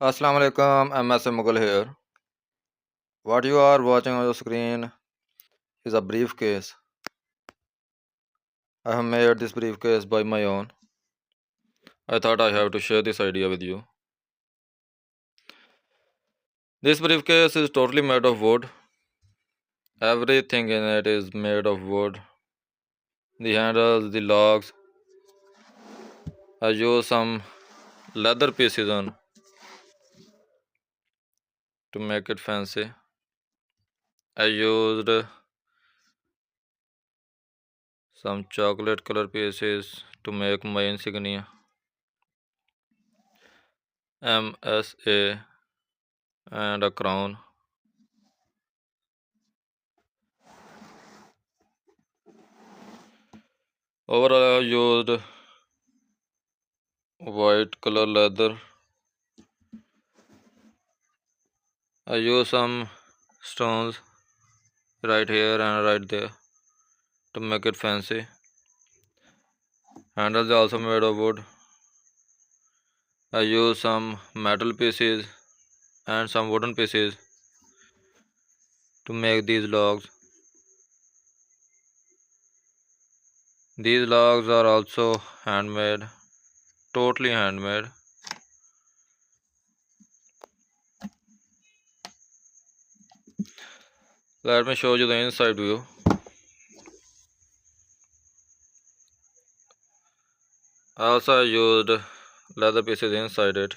Assalamu alaikum, MS Mughal here. What you are watching on your screen is a briefcase. I have made this briefcase by my own. I thought I have to share this idea with you. This briefcase is totally made of wood. Everything in it is made of wood. The handles, the locks. I used some leather pieces on to make it fancy. I used some chocolate color pieces to make my insignia. MSA and a crown. Overall, I used white color leather. I used some stones right here and right there to make it fancy. Handles are also made of wood. I used some metal pieces and some wooden pieces to make these logs. These logs are also handmade, totally handmade. Let me show you the inside view. I also used leather pieces inside it.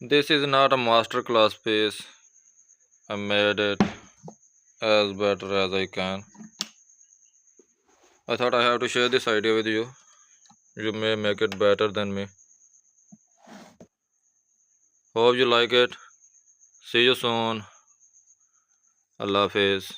This is not a master class piece. I made it as better as I can. I thought I have to share this idea with you. You may make it better than me. Hope you like it. See you soon. Allah Hafiz.